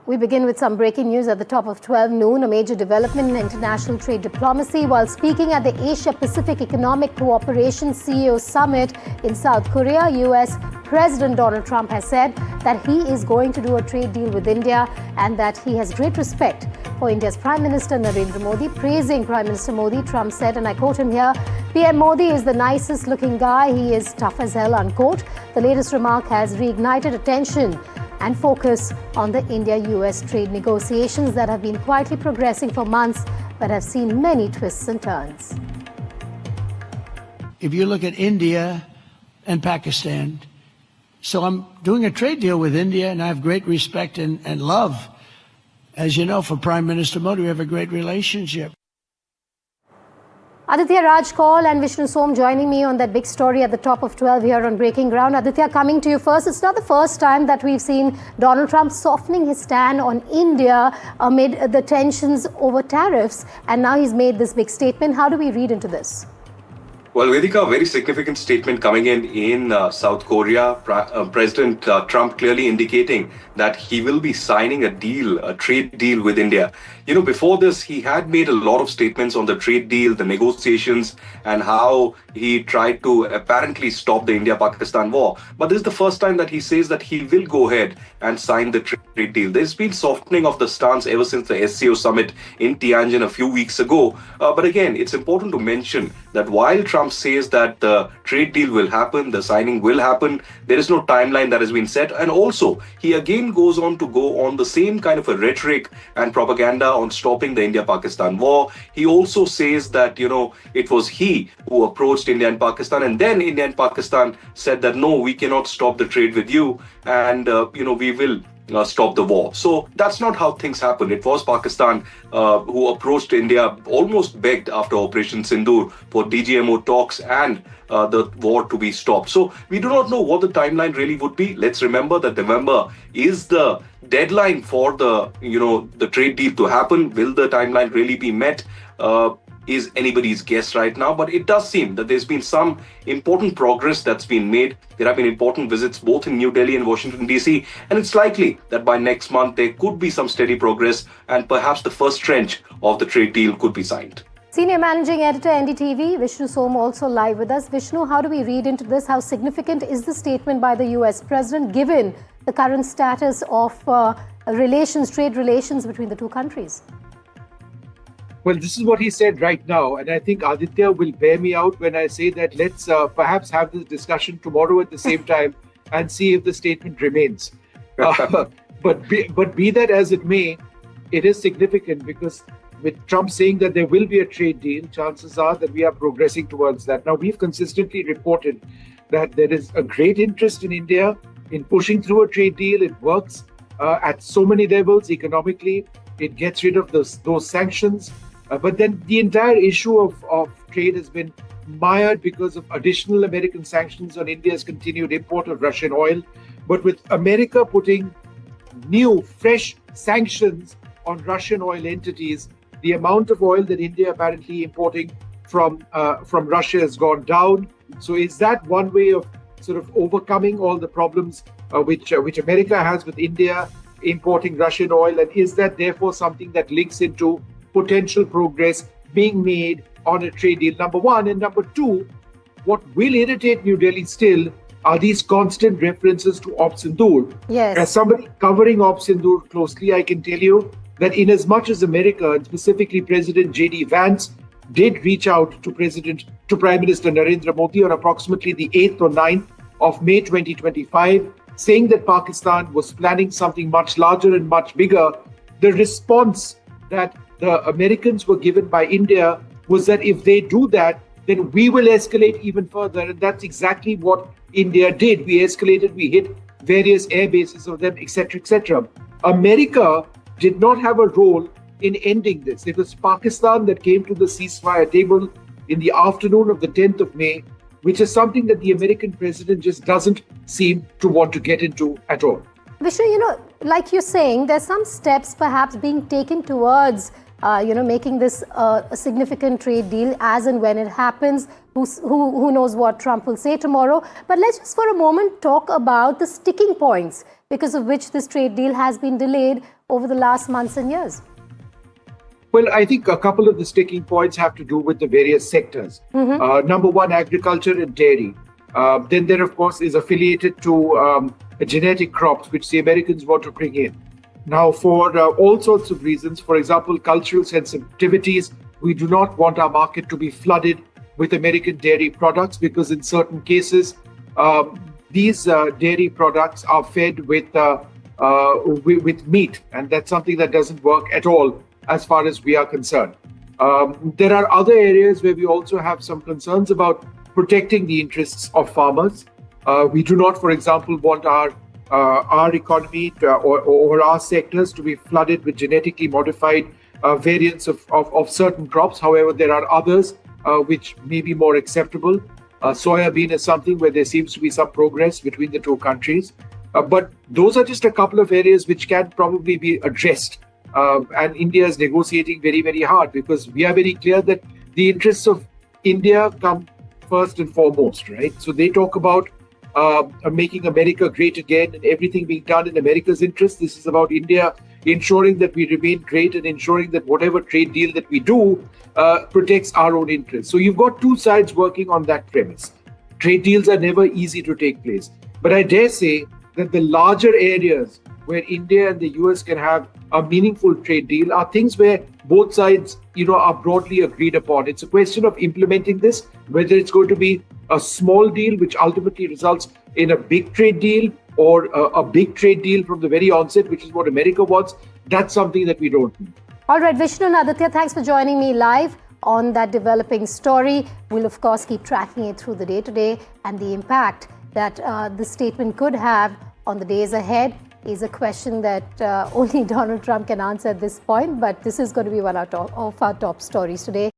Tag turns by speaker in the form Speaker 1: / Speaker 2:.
Speaker 1: We begin with some breaking news at the top of 12 noon, a major development in international trade diplomacy. While speaking at the Asia-Pacific Economic Cooperation CEO Summit in South Korea, US President Donald Trump has said that he is going to do a trade deal with India and that he has great respect for India's Prime Minister Narendra Modi. Praising Prime Minister Modi, Trump said, and I quote him here, PM Modi is the nicest looking guy. He is tough as hell, unquote. The latest remark has reignited attention and focus on the India-US trade negotiations that have been quietly progressing for months but have seen many twists and turns.
Speaker 2: If you look at India and Pakistan, so I'm doing a trade deal with India and I have great respect and love. As you know, for Prime Minister Modi, we have a great relationship.
Speaker 1: Aditya Raj Kaul and Vishnu Som joining me on that big story at the top of 12 here on Breaking Ground. Aditya, coming to you first. It's not the first time that we've seen Donald Trump softening his stand on India amid the tensions over tariffs. And now he's made this big statement. How do we read into this?
Speaker 3: Well, Vedika, a very significant statement coming in South Korea. President Trump clearly indicating that he will be signing a trade deal with India. You know, before this, he had made a lot of statements on the trade deal, the negotiations, and how he tried to apparently stop the India-Pakistan war. But this is the first time that he says that he will go ahead and sign the trade deal. There's been softening of the stance ever since the SCO summit in Tianjin a few weeks ago. But again, it's important to mention that while Trump says that the trade deal will happen, the signing will happen, there is no timeline that has been set. And also, he again goes on to go on the same kind of a rhetoric and propaganda on stopping the India-Pakistan war. He also says that, you know, it was he who approached India and Pakistan, and then India and Pakistan said that, no, we cannot stop the trade with you, and, we will stop the war. So that's not how things happen. It was Pakistan who approached India, almost begged after Operation Sindoor for DGMO talks and the war to be stopped. So we do not know what the timeline really would be. Let's remember that November is the deadline for the trade deal to happen. Will the timeline really be met? Is anybody's guess right now, but it does seem that there's been some important progress that's been made. There have been important visits both in New Delhi and Washington, D.C., and it's likely that by next month there could be some steady progress and perhaps the first tranche of the trade deal could be signed.
Speaker 1: Senior Managing Editor, NDTV, Vishnu Som also live with us. Vishnu, how do we read into this? How significant is the statement by the US President given the current status of trade relations between the two countries?
Speaker 4: Well, this is what he said right now, and I think Aditya will bear me out when I say that let's perhaps have this discussion tomorrow at the same time and see if the statement remains. But be that as it may, it is significant because with Trump saying that there will be a trade deal, chances are that we are progressing towards that. Now, we've consistently reported that there is a great interest in India in pushing through a trade deal. It works at so many levels economically. It gets rid of those sanctions. But then the entire issue of trade has been mired because of additional American sanctions on India's continued import of Russian oil. But with America putting new, fresh sanctions on Russian oil entities, the amount of oil that India apparently importing from Russia has gone down. So is that one way of sort of overcoming all the problems which America has with India importing Russian oil? And is that therefore something that links into potential progress being made on a trade deal, number one? And number two, what will irritate New Delhi still are these constant references to Op Sindoor.
Speaker 1: Yes.
Speaker 4: As somebody covering Op Sindoor closely, I can tell you that in as much as America, and specifically President J.D. Vance, did reach out to Prime Minister Narendra Modi on approximately the 8th or 9th of May 2025, saying that Pakistan was planning something much larger and much bigger, the response that the Americans were given by India was that if they do that, then we will escalate even further. And that's exactly what India did. We escalated, we hit various air bases of them, etc., etc. America did not have a role in ending this. It was Pakistan that came to the ceasefire table in the afternoon of the 10th of May, which is something that the American president just doesn't seem to want to get into at all.
Speaker 1: Vishnu, like you're saying, there's some steps perhaps being taken towards making this a significant trade deal as and when it happens. Who knows what Trump will say tomorrow. But let's just for a moment talk about the sticking points because of which this trade deal has been delayed over the last months and years?
Speaker 4: Well, I think a couple of the sticking points have to do with the various sectors. Number one, agriculture and dairy. Then there, of course, is affiliated to genetic crops, which the Americans want to bring in. Now, for all sorts of reasons, for example, cultural sensitivities, we do not want our market to be flooded with American dairy products because in certain cases, these dairy products are fed with meat, and that's something that doesn't work at all as far as we are concerned. There are other areas where we also have some concerns about protecting the interests of farmers. We do not, for example, want our economy or our sectors to be flooded with genetically modified variants of certain crops. However, there are others which may be more acceptable. Soya bean is something where there seems to be some progress between the two countries. But those are just a couple of areas which can probably be addressed. And India is negotiating very, very hard because we are very clear that the interests of India come first and foremost, right? So they talk about making America great again and everything being done in America's interest. This is about India ensuring that we remain great and ensuring that whatever trade deal that we do protects our own interests. So you've got two sides working on that premise. Trade deals are never easy to take place. But I dare say that the larger areas where India and the US can have a meaningful trade deal are things where both sides, are broadly agreed upon. It's a question of implementing this, whether it's going to be a small deal, which ultimately results in a big trade deal, or a big trade deal from the very onset, which is what America wants. That's something that we don't need.
Speaker 1: All right, Vishnu and Aditya, thanks for joining me live on that developing story. We'll, of course, keep tracking it through the day-to-day, and the impact that the statement could have on the days ahead is a question that only Donald Trump can answer at this point, but this is going to be one of our top stories today.